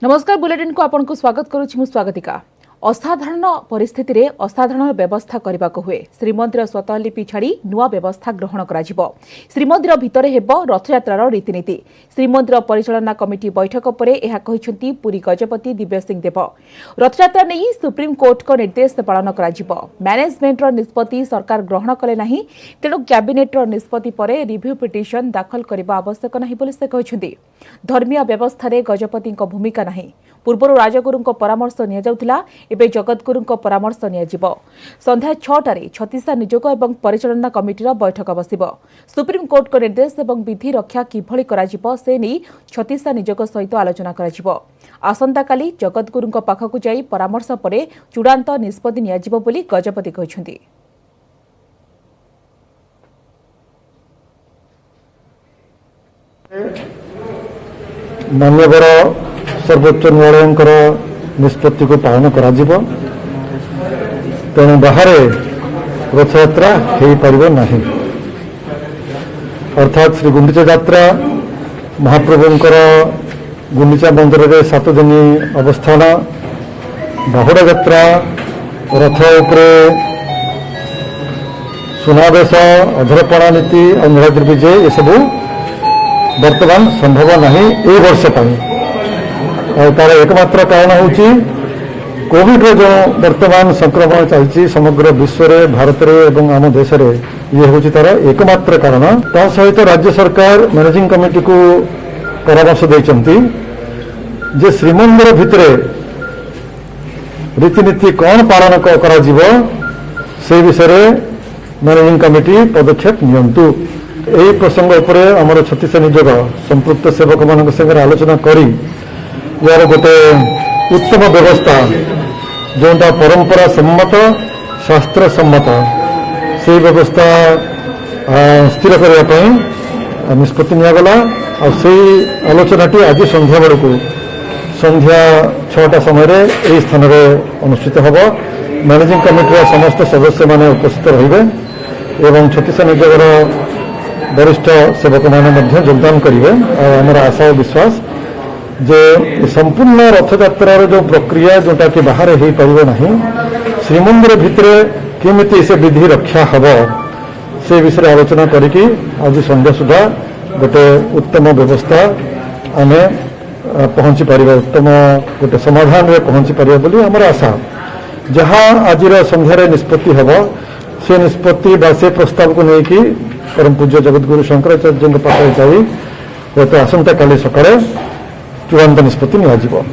नमस्कार बुलेटिन को आपन को स्वागत करुछि मु स्वागतिका। असाधारण परिस्थिति रे असाधारण व्यवस्था करने को हुए। श्रीमंदिर स्वतःलिपि छाड़ी नुआ व्यवस्था ग्रहण करा जिवो। श्रीमंदिर भितरे हेबो रथयात्रार रीतिनीति। श्रीमंदिर परिचालना कमिटी बैठक परे एहा कहिसंती पुरी गजपति दिव्य सिंह देव। रथयात्रा नहीं सुप्रीम कोर्ट को निर्देश पालन करा जिवो। मैनेजमेंट रो निष्पत्ति सरकार ग्रहण कले नहीं, तेणु कैबिनेट रो निष्पत्ति परे रिव्यू पिटिशन दाखल करबा आवश्यक नहीं बोली से कहिसंती। धर्मीय व्यवस्था रे गजपति को भूमिका नहीं। पूर्व राजगुरु परामर्श निया जाउथिला, एबे जगतगुरु परामर्श नियाजिबो। संध्या 6टारे छत्तीसा नियोग एवं परिचालना कमिटीर बैठक बसिबो। सुप्रीम कोर्ट को निर्देश एवं विधि रक्षा किभଳି कराजिबो से नै छत्तीसा नियोग सहित आलोचना कराजिबो। आसंता काली जगतगुरु पाखकु जाई परामर्श परे चूड़ांत निष्पत्ति नियाजिबो बोली गजपति कहिसंती। मान्यवर सर्वोच्च न्यायालय निष्पत्ति को पालन करा तेणु बाहर रथयात्रा हो पार नहीं। अर्थात श्री गुंडीचा यात्रा महाप्रभुंकर गुंडीचा मंदिर में 7 दिन अवस्थान, बाहुड़ा यात्रा रथ उपरे सुनावेश, अधरपणा नीति और नीलाद्रि विजय ये सब वर्तमान संभव नहीं ए वर्ष और तार एकमात्र कारण होची कोविड रो जो वर्तमान संक्रमण चलती समग्र विश्व रे, भारत रे एवं आम देश रे ये होची तार एकमात्र कारण। ता सहित राज्य सरकार मैनेजिंग कमिटी को परामर्श देइचंती जे श्रीमंदिर भितरे रीतिनीति कौन पालन करा जिवो से विषय मैनेजिंग कमिटी पदक्षेप नियंतु। यही प्रसंग उपरे आमर छत्तीसा नियोग संपृक्त सेवक मान संगे आलोचना करी यार गोटे उत्तम व्यवस्था जोटा परंपरा सम्मत शास्त्र सम्मत से व्यवस्था स्थिर करने निष्पत्ति निगला। और से आलोचनाटी आज संध्या बेलू संध्या 6टा समय यही स्थान में अनुष्ठित होब। मैनेजिंग कमिटी समस्त सदस्य माने उपस्थित रहिबे एवं छत्तीसा नियोगर वरिष्ठ सेवक माने योगदान करेंगे। आमर आशा और विश्वास जे संपूर्ण रथयात्रार जो प्रक्रिया जोटा कि बाहर हो पार नहीं, श्रीमंदिर भितर केमिति से विधि रक्षा हम से विषय आलोचना करिकी आज संध्या सुधा गोटे उत्तम व्यवस्था आम पहुँची पार, उत्तम गोटे समाधान में पहुँची पार बोली आमर आशा। जहाँ आज संध्यार निष्पत्ति हम से निष्पत्ति बा से प्रस्ताव को लेकिन परम पूज्य जगतगुरु शंकराचार्य पाखे जाई हूँ आसंता काली सकाळे चूड़ांत निष्पत्ति नियाजिबो।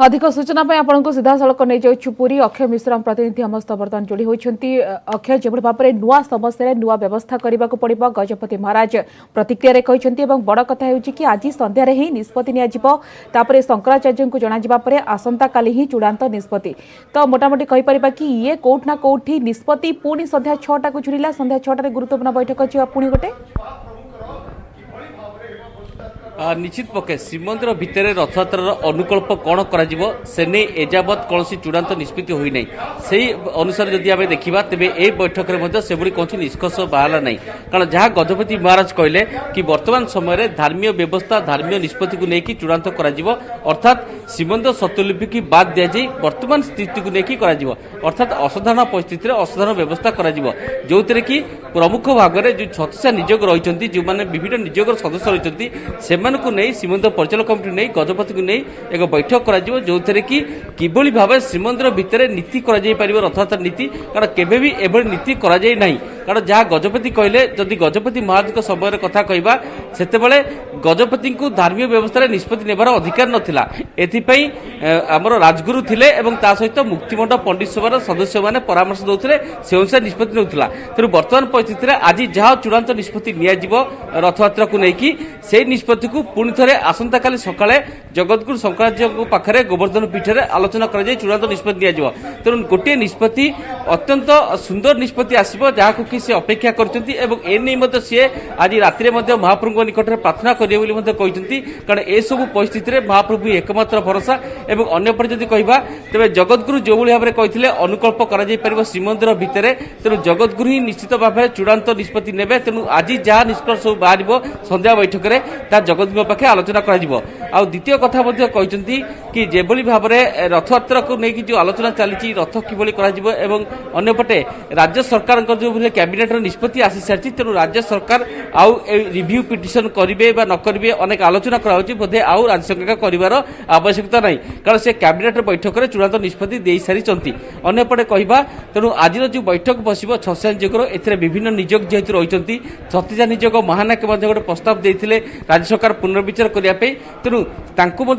अधिक सूचना आपको सीधा सड़क नहीं जाऊँ पुरी। अक्षय मिश्र प्रतिनिधि हम बर्तमान जोड़ी होती। अक्षय जो भाव में नुआ समस्या नुआ व्यवस्था करने को पड़ो गजपति महाराज प्रतिक्रिया कहते बड़ कथा हो कि आज संध्यार ही निष्पत्ति निपर शंकराचार्य को जनाଯିबा आसंता काली ही चूड़ांत निष्पत्ति। तो मोटामोटी कहीपर कि ये कौटना कौटी निष्पत्ति पुणी संध्या 6टा को छुड़िला। संध्या 6टार गुरुत्वपूर्ण बैठक अच्छी पुणी गोटे निश्चित पक्षे श्रीमंदिर भितर रथयात्रार अनुकल्प कौन कर एजावत कौन चूड़ांत निष्पत्ति होई नहीं। से अनुसार जदि आम देखा तेज ए बैठक में कौन निष्कर्ष बाहर ना। कारण जहाँ गजपति महाराज कहले कि वर्तमान समय धार्मिक व्यवस्था धार्मिक निष्पत्ति को लेकिन चूड़ांत अर्थात श्रीमंदिर स्वतःलिपि की बाद दि जाए वर्तमान स्थिति को लेकिन अर्थात असाधारण परिस्थिति असाधारण व्यवस्था जो थे कि प्रमुख भाग में जो छत्तीसा नियोग रही जो मैंने विभिन्न नियोग सदस्य रही को नहीं श्रीमंदिर परिचालन कमिटी नहीं गजपति को नहीं एक बैठक करा जो थे कि किभली भाव श्रीमंदिर भितर नीति कर रथयात्रा नीति। कारण केबे भी एभली नीति करा जाय नहीं। कारण जहाँ गजपति कहले जदि गजपति महाराज समय कथा कहबा सेतेबेले गजपति को धार्मिक व्यवस्था निष्पत्ति नेबार अधिकार नथिला। एथिपई आमर राजगुरु थिले एवं ता सहित मुक्तिमंडप पंडित सभार सदस्य माने परामर्श दउथिले से अनुसार निष्पत्ति नउथिला। तेणु वर्तमान परिस्थिति रे आज जहाँ चूड़ांत निष्पत्ति नियाजिबो रथयात्रा को लेकिन से निष्पत्ति को पुणी थे आसंता काली सकाळे जगतगुरु शंकराचार्य पाखे गोवर्धन पीठे आलोचना कर चूड़ांत निष्पत्ति दिया। तेणु गोटे निष्पत्ति अत्यंत सुंदर निष्पत्ति आसो जहाँ रखी से अपेक्षा कर सी आज राति महाप्रभु निकट में प्रार्थना करेंगे कारण ए सब परिस्थिति में महाप्रभु एकमात्र भरोसा एवं अन्यपटे जदि कहवा तेज जगतगुरु जो भाव में कहते अनुकल्प कर श्रीमंदिर भितर तेणु जगतगुरु ही निश्चित भाव चूड़ांत निष्पत्ति ने तेणु आज जहाँ निष्कर्ष बाहर संध्या बैठक में जगतगुरु पाखे आलोचना कर द्वितीय कथा कहते कि जेभली भाव में रथयात्रा को लेकिन जो आलोचना चली रथ किभली अंपटे राज्य सरकार जो कैबिनेट निष्पत्ति आसी सारी तेणु राज्य सरकार आउ रिव्यू पिटिशन करेंगे न करेंगे अनेक आलोचना बोधे आउ राज्य सरकार कर आवश्यकता नहीं कारण से कैबिनेट बैठक में चूड़ांत निष्पत्ति दे सारी अंपटे कहवा तेणु आज जो बैठक बस छत्तीस नियोगर ए विभिन्न नियोग जेहेतु रही छत्तीस नियोग महानायक गोटे प्रस्ताव देते राज्य सरकार पुनर्विचार करने तेणु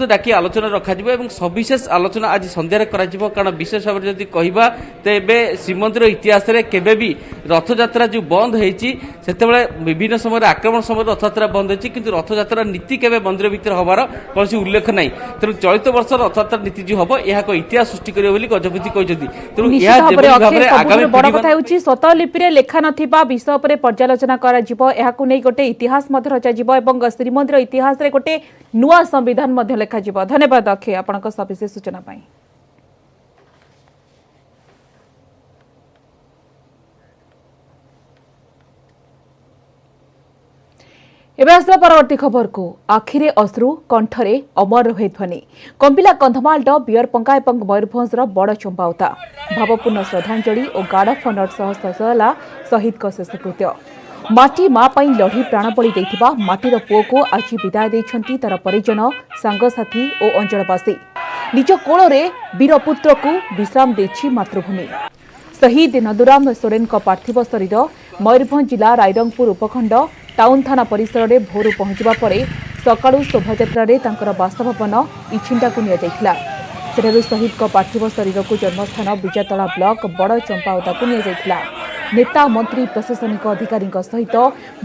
डाकी आलोचना रखा सविशेष आलोचना आज संध्यारे कारण विशेष भाव में कहवा तेबे श्रीमंदिर इतिहास में केबे भी रथयात्रा जो बंद होती विभिन्न समय आक्रमण समय रथयात्रा बंद होती किंतु रथयात्रा नीति केबे मंदिर भीतर हबार कौन उल्लेख नहीं तेणु चलित वर्ष रथयात्रा नीति जो हम यह इतिहास सृष्टि कर गजपति कहते आगामी बड़ कथा स्वतलिपि लेखा नथिबा विषय पर पर्यालोचना कर गोटे इतिहास रचा श्रीमंदिर इतिहास रे गोटे नुआ संविधान लेखा। धन्यवाद अक्षय आपनक सविशेष सूचना पाई। एबे आसला परवर्ती खबर को आखिरे अश्रु कंठरे अमर रहे ध्वनि कंपिला कंधमाल बियरपंका और मयूरभंजर बड़ चंपावता भावपूर्ण श्रद्धांजलि और गार्ड ऑफ ऑनर सह सजला शहीद का शेषकृत्य माटी माँ लढ़ी प्राणबली देथिबा माटीर पुओ को आज विदाय देछंती तार परिजन सांगसाथी और अंचलवासी निज कोଳରେ वीरपुत्र को विश्राम देछि मातृभूमि। शहीद नदुराम सोरेन का पार्थिव शरीर मयूरभंज जिला रायरंगपुर उपखंड टाउन थाना परिसर में भोरू पहुंचवा पर सकाळु शोभायात्रा बासभवन इछिंडा को निया सेठारु शहीद का पार्थिव शरीर को जन्मस्थान बिजातला ब्लॉक बड़ चंपावता को निया नेता मंत्री प्रशासनिक अधिकारी सहित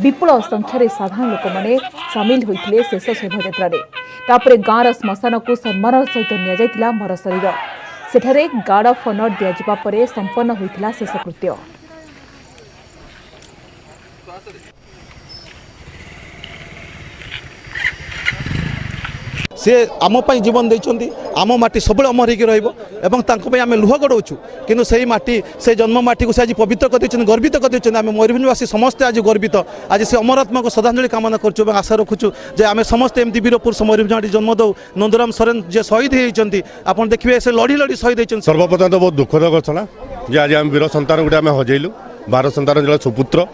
विपुल संख्यार साधारण लोक मैंने सामिल होते शेष शोभायात्रा गाँवर श्मशान को सम्मान सहित निया मर शरीर सेठारे गार्ड ऑफ ऑनर दिया पर संपन्न होता शेषकृत्य। सी आम जीवन देती आम माटी सब अमर होकर आम लुह गड़ाऊँ कि से माटी से जन्म माटी को आज पवित्र कर गर्वित कर मयूरभंजवासी समस्ते आज गर्वित आज से अमरात्मा को श्रद्धांजलि कामना करूँ आशा रखुचु जे आम समस्ते एमती वीरपुर मयूरभंज जन्म दौ नंदुराम सोरेन जे शहीद होती आप देखिए से लड़ी लड़ी शहीद होती। सर्वप्रथम तो बहुत दुखद घटना जे आज आम वीर सन्तान गोटे आम हजेलु 12 सन्तान जो सुपुत्र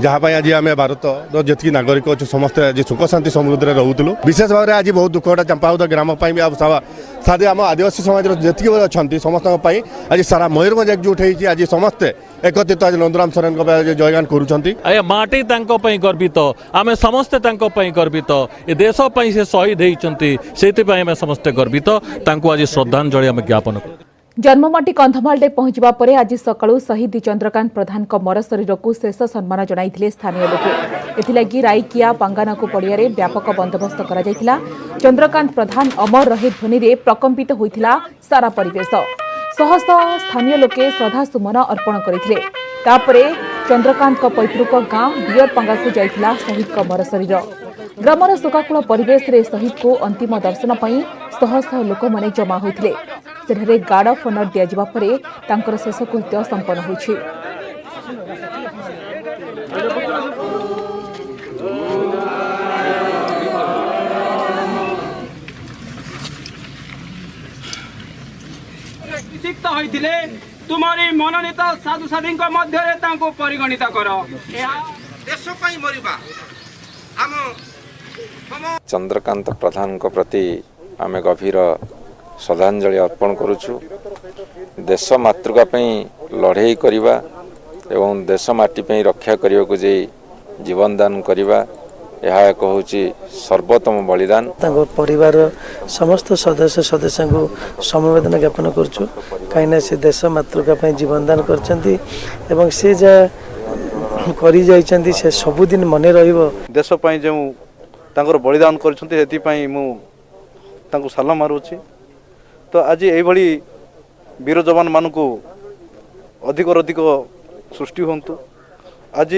जहाँपाई आज आम भारत जी नागरिक अच्छे समस्ते आज सुख शांति समृद्धि रोलु विशेष भाव में आज बहुत दुखटा चंपावत ग्राम सादे आम आदिवासी समाज जी अच्छा समस्त आज सारा मयूरभंज एकजुट होती आज समस्ते एकत्रित आज नंदुराम सोरेन जयगान करुँच माटी गर्वित आम समस्ते गर्वित ए देश से शहीद होती से समस्ते गर्वित आज श्रद्धांजलि आम ज्ञापन कर जन्ममाटी कंधमाल पहुंचवा पर आज सकाळु शहीद चंद्रकांत प्रधान मर शरीर को शेष सम्मान जणाइथिले स्थानीय लोके एथिलागि राइकिया पांगानाकु पड़ियारे व्यापक बंदोबस्त करा जायतिला। चंद्रकांत प्रधान अमर रहे ध्वनि रे प्रकंपित होइथिला सारा परिवेश शह शह स्थानीय लोके श्रद्धा सुमन अर्पण करथिले तापरे चंद्रकांत पैतृक गाँ बियरपंगा को जाइथिला शहीद मर शरीर ग्रामर शोकाकुल परिवेश रे शहीद को अंतिम दर्शन पई शह शह लोक माने जमा होइथिले सेठारे गार्ड ऑफ ऑनर दिया परे तांकर शेषकृत्य संपन्न होइछि। तुम्हारी मनोनीत साधु साधी मध्य परिगणित कर चंद्रकांत प्रधान प्रति आम गभीर श्रद्धांजलि अर्पण करुचु। देश मातृका लड़े करवा एवं देश माटी रक्षा करने को जीवन दान करवा यह एक हूँ सर्वोत्तम बलिदान। परिवार समस्त सदस्य सदस्य को समवेदना ज्ञापन करुचु कहीं से देश मातृका जीवन दान कर से जा से सबुदिन मन देश जो बलिदान कर साल मारुची तो आज ये वीर जवान मान को अधिक सृष्टि हूँ आज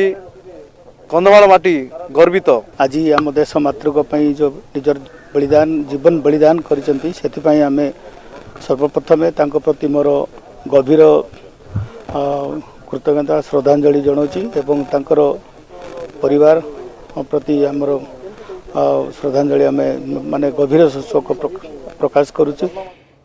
कंधमाल माटी गर्वित आज आम देश मातृक जो निजर बलिदान जीवन बलिदान करिसेंती सेति आम सर्वप्रथम तांको प्रति मोर गभीर कृतज्ञता श्रद्धांजलि जनाऊँगी एवं तांकर परिवार प्रति आमर श्रद्धांजलि आम माने गभीर शोक प्रकाश करुचु।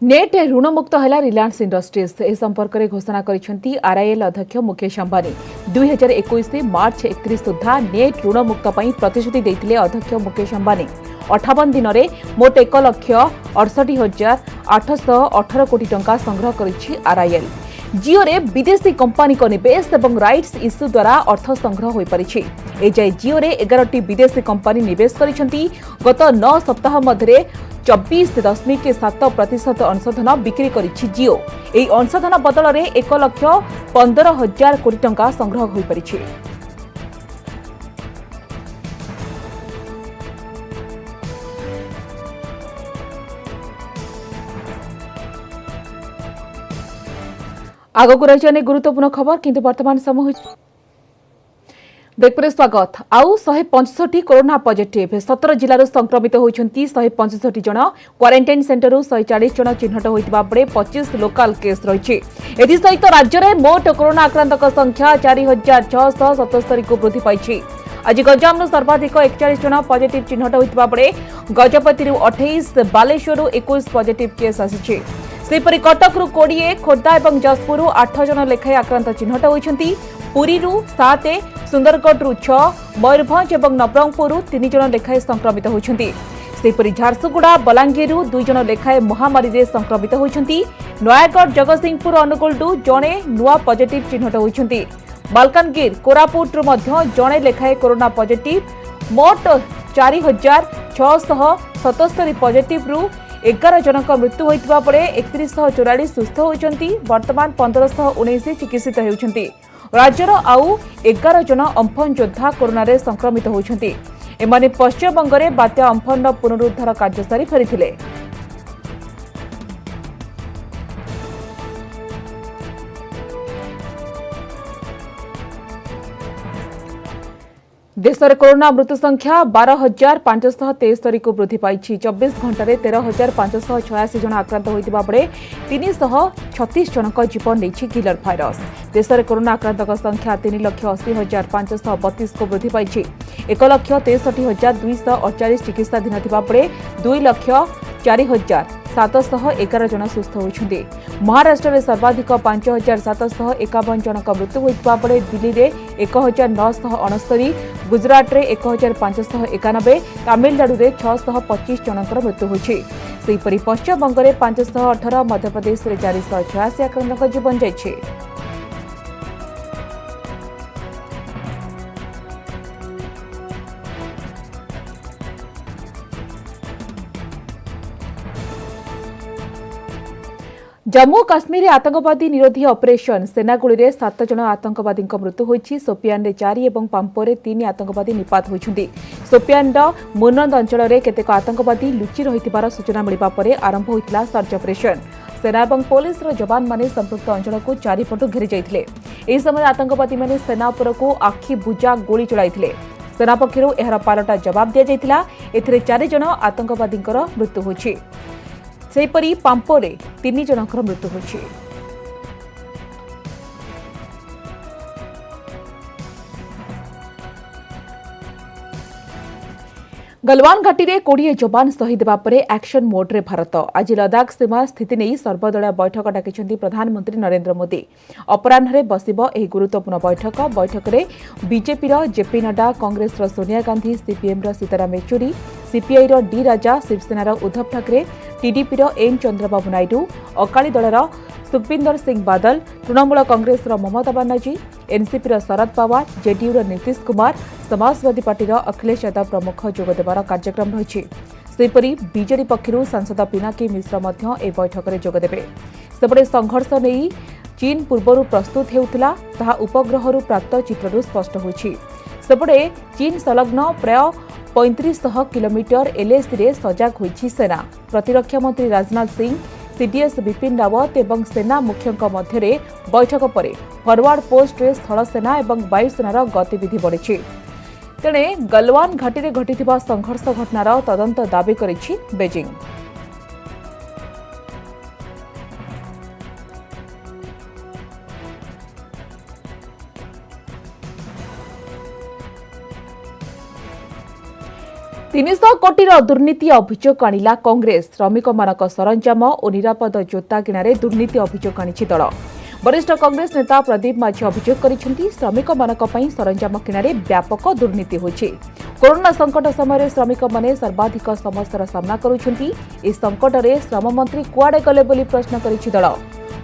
नेट ऋणमुक्त है रिलायंस इंडस्ट्रीज ए संपर्क में घोषणा करिसेंती आरआईएल अध्यक्ष मुकेश अंबानी 2021 मार्च 31 सुधा नेट ऋणमुक्त पई प्रतिश्रुति देथिले अध्यक्ष मुकेश अंबानी 58 दिन में मोट 1,68,818 कोटी टंका संग्रह करिछि आरआईएल। जियो रे विदेशी कंपनी को निवेश एवं राइट्स इश्यू द्वारा अर्थ संग्रह हो पारिछि। एजाए जियो रे 11टी विदेशी कंपनी निवेश करिसेंती। गत 9 सप्ताह मध्य 24.7% अंशधन बिक्री करिछि जियो। एही अंशधन बदल में 1,15,000 कोटी टंका संग्रह हो पारिछि। आगको रही गुरुत्वपूर्ण खबर किंतु वर्तमान समय ब्रेक पर स्वागत। आउ 165 कोरोना पॉजिटिव 17 जिलूर संक्रमित होती 165 जन क्वारंटाइन सेंटर 140 जन चिन्हट होता बेले 25 लोकाल केस रही। एसत राज्य में मोट कोरोना आक्रांत संख्या 4,677 को वृद्धि पाई। आज गंजाम सर्वाधिक 41 जन पॉजिटिव चिन्हट होता बेले गजपति 28 बालेश्वर 21 पॉजिटिव केस आसी। सेपरी कटक 20 खोर्धा और जशपुर 8 जन लेखाएं आक्रांत चिन्हट होती। पुरी 7 सुंदरगढ़ 6 मयूरभंज और नवरंगपुर 3 जन लेखाएं संक्रमित होती। सेपरी झारसुगुड़ा बलांगीर 2 जन लेखाएं महामारी रे संक्रमित होती। नयागढ़ जगतसिंहपुर अनुगुल जड़े नुआ पॉजिटिव चिन्हट होती। मालकानगिर कोरापुट जड़े लेखाएं कोरोना पॉजिटिव मोट 4,677 पॉजिटिव 11 जनक मृत्यु होता बेले 3144 सुस्थ होती। वर्तमान 1519 चिकित्सित होती। राज्यर आउ 11 जन अम्फन योद्धा कोरोना रे संक्रमित होती। एमाने पश्चिमबंग में बात्या अम्फन पुनरुद्धार कार्य सारी फेरी। देश में कोरोना मृत्यु संख्या 12,573 को वृद्धि पाई। 24 घंटे 13,586 जन आक्रांत होता बेले 336 जनक जीवन नहीं किलर भाइरस। देश में कोरोना आक्रांत संख्या 3,80,532 को वृद्धि पाई। 1,63,248 चिकित्साधीन थिबा बेले 2,04,711 जन सुस्थ होती। महाराष्ट्र में सर्वाधिक 5,751 जनक मृत्यु होता बेले दिल्ली में 1,969, गुजरात में 1,591, तमिलनाडु में 625 जनकर मृत्यु होती। सेहीपरि पश्चिमबंग में 518, मध्यप्रदेश में 486 आक्रांतक जीवन जाइछि। जम्मू काश्मीर आतंकवादी निरोधी ऑपरेशन सेना गुली में 7 जन आतंकवादी मृत्यु होती। सोपियान 4 और पांपोरे 3 आतंकवादी निपात होती। सोपियान मुनंद अंचल में केतेक आतंकवादी लुचि रही सूचना मिलवा पर आरंभ होता सर्च ऑपरेशन। सेना और पुलिस जवान माने संपृक्त अंचल को चारिपटू घेरी जाइथिले। एही समय आतंकवादी माने सेना उपर को आखि बुजा गोली चलाइथिले। सेना पक्षरु एहार पालटा जवाब दिया जाइथिला। एथिरे 4 जन आतंकवादी मृत्यु होछि। सेहीपरि पांपोरे 3 जनकर मृत्यु होछि। गलवान घाटी में 20 जवान शहीद होगा पर एक्शन मोड्रे भारत। आज लद्दाख सीमा स्थिति नहीं सर्वदलीय बैठक डाकिछन्ति प्रधानमंत्री नरेंद्र मोदी। अपराह्न बसिब एही गुरुत्वपूर्ण बैठक। बैठक में BJP J P Nadda, Congress Sonia Gandhi, CPM Sitaram Yechury, CPI D Raja, Shiv Sena Uddhav Thackeray, TDP N Chandrababu Naidu, Akali दलर Sukhbinder Singh Badal, Trinamool Congress Mamata Banerjee, NCP Sharad Pawar, JDU Nitish Kumar, Samajwadi Party Akhilesh Yadav प्रमुख जोगदेवार कार्यक्रम रही। सेहीपरि बीजेडी पक्षर सांसद पिनाकी मिश्र ए बैठक में जोगदेवे। सेपटे संघर्ष नहीं चीन पूर्व प्रस्तुत होता ताहा उपग्रहर प्राप्त चित्रु स्पष्ट होछि। सेपटे चीन संलग्न प्राय 3500 किलोमीटर एलएसी रे सजाग होइछि सेना। प्रतिरक्षा मंत्री राजनाथ सिंह सीडीएस विपिन रावत एवं सेना मुख्यों मध्य बैठक पर फरवर्ड पोस्ट रे स्थल सेना और वायुसेनार गतिविधि बढ़ी। तेणे गलवान घाटी में घटी संघर्ष घटनार तदंत दाबी करिछि बेजिंग। तीनशह कोटी दुर्नीति अभियोग आनिला कांग्रेस। श्रमिक मानक सरंजाम और निरापद जोता किणारे दुर्नीति अभियोग आनिछि दल। वरिष्ठ कांग्रेस नेता प्रदीप माझी अभियोग करिसेंति श्रमिक मानक पई सरंजाम किणारे व्यापक दुर्नीति होछि। कोरोना संकट समय श्रमिक माने सर्वाधिक समस्यार सामना करुछंती। ए संकट रे श्रम मंत्री कुआडे गले बोली प्रश्न करिछि दल।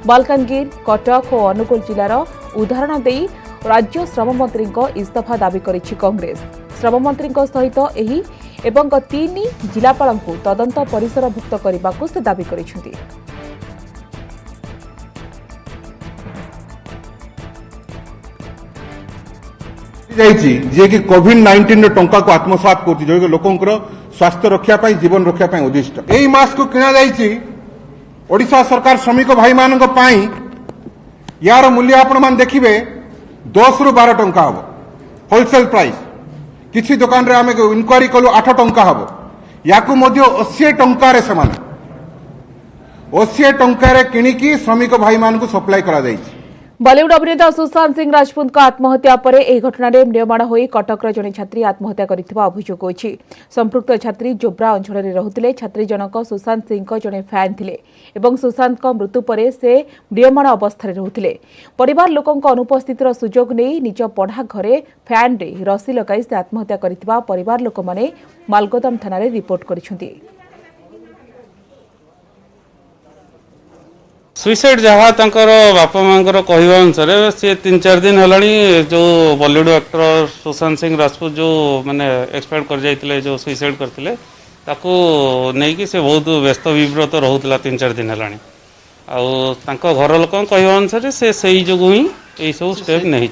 मालकानगिर, कटक और अनुगुल जिलार उदाहरण देई राज्य श्रम मंत्री इस्तीफा दाबी करिछि कांग्रेस। श्रम मंत्री सहित एही एवं 3 जिलापाल तदंत परिसरभुक्त करने से दाबी करिसेंति। जे कि कोविड-19 टंका को आत्मसात करछि, जो लोकंकर स्वास्थ्य रक्षा पाई जीवन रक्षा पाई उद्दिष्ट एई मास को किना जाइछि। ओडिशा सरकार श्रमिक भाई मानक पाई यार मूल्य आपण मान देखिबे 10 रु 12 टंका हबो होलसेल प्राइस। किसी दुकान रे आमे इनक्वारी कलु 8 टंका हबो। याकु मध्य 80 टंका रे समान 80 टंका रे किनिकी श्रमिक भाई मान को सप्लाई करा जाइछि। बॉलीवुड अभिनेता सुशांत सिंह राजपूत आत्महत्या पर यह घटना म्रियमाण हो कटक जड़े छात्री आत्महत्या करथिबा अभियोग होछि। संपृक्त छात्री जोब्रा अंचल में रहुतिले। छात्री जनक सुशांत सिंह जड़े फैन थिले एवं सुशांत मृत्यु पर से म्रियमाण अवस्था रहुतिले। परिवार लोकों अनुपस्थितिर सुजोग नहीं निज पढ़ा घरे फैन रे रसी लगाई से आत्महत्या करथिबा परिवार लोक माने मालगोदाम थाना रे रिपोर्ट करिसेंति। सुइसाइड जहाँ बापा माँ कहवा अनुसार सी 3-4 दिन है जो बॉलीवुड एक्टर सुशांत सिंह राजपूत जो माने एक्सपायर कर जाइए जो सुइसाइड करते नहीं कि से बहुत व्यस्त विव्रत रोला 3-4 दिन है घर लोक कहवा अनुसार से जो ही यही सब स्टेप नहीं।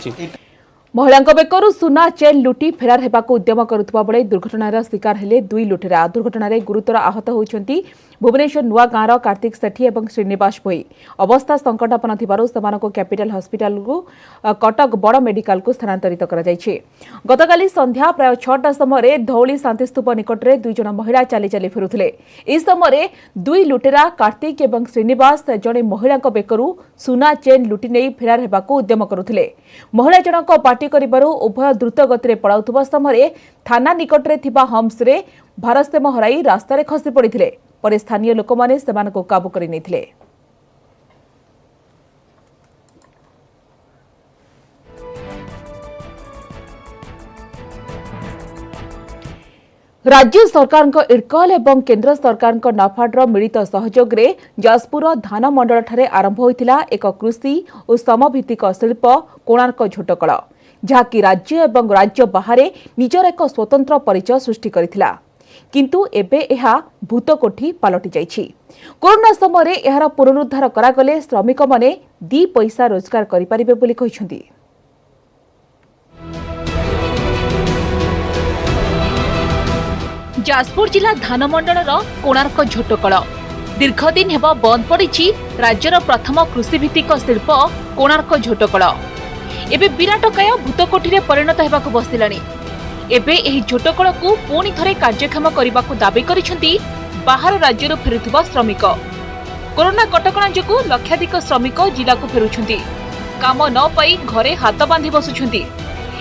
महिला बेकरू सुना चेन लुटी फेरार हेबाकू उद्यम करुवा बेले दुर्घटनार शिकार हेले 2 लुटेरा। दुर्घटना गुरुतर आहत होती भुवनेश्वर नुआ गाँवर कार्तिक सेठी और श्रीनिवास भोई। अवस्था संकटापन्न थिबारु सेमानकु कैपिटल हॉस्पिटल को कटक बड़ मेडिकल को स्थानांतरित करा जायछि। गतकाली संध्या प्राय 6टा समय धौली शांतिस्तूप निकट में 2 जन महिला चली चली फेरुथिले। इस समय 2 लुटेरा कार्तिक और श्रीनिवास जड़े महिला बेकरू सुना चेन लुटी नहीं फेरार हेबाकू उद्यम करुथिले। महिला जनक पार्टी करिबारु उभय द्रुत गति पलाउथुबा समय थाना निकट में थिबा हम्स रे भारसाम्य हराई रास्तार खसी पड़िथिले। पर स्थानीय लोक माने सेमानकु काबू करि नेथिले। राज्य सरकार इडकल एवं केंद्र सरकार नाफाड्र मिलित सहयोग रे जाजपुर धान मंडल ठारे आरंभ होइतिला एक कृषि और समभित्तिक शिल्प कोणार्क झोटकल, जहाँकि राज्य एवं राज्य बाहर निजर एक स्वतंत्र परिचय सृष्टि करिथिला। किंतु एबे एहा भूतकोठी पलटि जाइछि। कोरोना समय एहार पुनरुद्धार करागले श्रमिक माने 2 पैसा रोजगार करिपारिबे बोली कहिसंती। जाजपुर जिला धानमंडलर कोणार्क झोटकल दीर्घदिन हेब बंद पड़ी। राज्यर प्रथम कृषिभित्तिक शिल्प कोणार्क झोटकल एबे विराटकाय भूतकोठी रे परिणत हेबाकु बसिलानी। एबे एही झोटकल को पुणी थरे कार्यक्षम करने दाबी करिसेंती बाहर राज्यରୁ फेरुथिबा श्रमिक। कोरोना कटकणा जोगु लक्षाधिक श्रमिक जिला को फेरुछंती। काम न पाई घरे हाथ बांधी बसुछंती।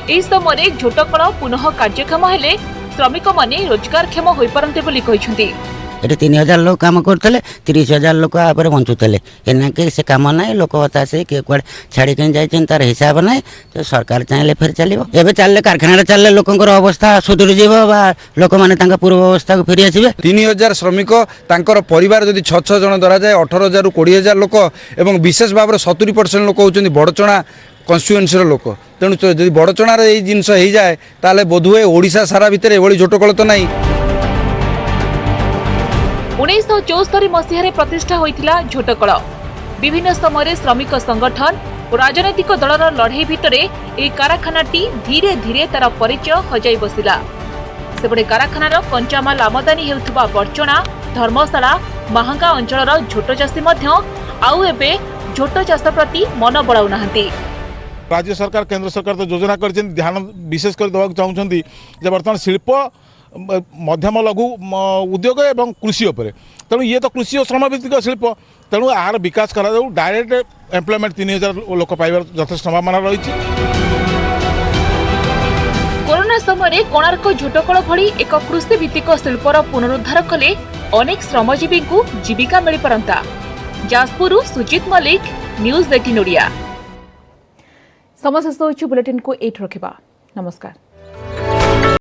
एही समय झोटकल पुनः कार्यक्षम हेले श्रमिक माने रोजगारक्षम होई पारंते बोली कहिसंती। ये 3000 लोग काम करते 30,000 लोक आपर बंचुले कि से कम ना लोक बता से किए कड़े छाड़ी जाए तार हिसाब ना तो सरकार चाहिए फिर चलो एवं चलने कारखाना चलने लोक अवस्था सुधुरी जीव लोक मैंने पूर्व अवस्था को फेरी आसवे। 3000 श्रमिक परिवार जदि 6 जन धरा जाए 18,000 ରୁ 20,000 लोक और विशेष भाव में 70% लोक होती बड़चणा कन्स्टिट्युएन्सी लोक। तेणु जब बड़चणार ये जिनस हो जाए ताले बोधुए ओडिशा सारा भितर एभली झोटकल तो नहीं। 1974 मसीह प्रतिष्ठा होइतिला झोटकल। विभिन्न समय श्रमिक संगठन और राजनैतिक दलर लड़ाई भितर ए कारखानाटी धीरे धीरे तार परिचय हजाई बसिला। सेबडे कारखानार कंचामाल आमदानी हेउथुबा बर्चणा, धर्मशाला महांगा अंचलर झोट चाषी आउ एबे झोट चाष प्रति मन बड़ाऊ नाहंती। राज्य सरकार केंद्र सरकार तो योजना कर ध्यान विशेष कर देवा चाहते बर्तमान शिल्प मध्यम लघु उद्योग एवं कृषि उपरे तेणु ये तो कृषि और श्रम भित्तिक शिल्प तेणु यार विकास करा डायरेक्ट एम्प्लॉयमेंट 3000 लोक पाइबार यथेष्ट संभावना रही। कोरोना समय कोणार्क झोटकल भली एक कृषि भित्तिक शिल्पर पुनरुद्धार कले अनेक श्रमजीवी को जीविका मिल पारंता। जाजपुर सुजित मलिक, न्यूज 18 ओडिया। समस्त बुलेटिन को एट रखिबा। नमस्कार।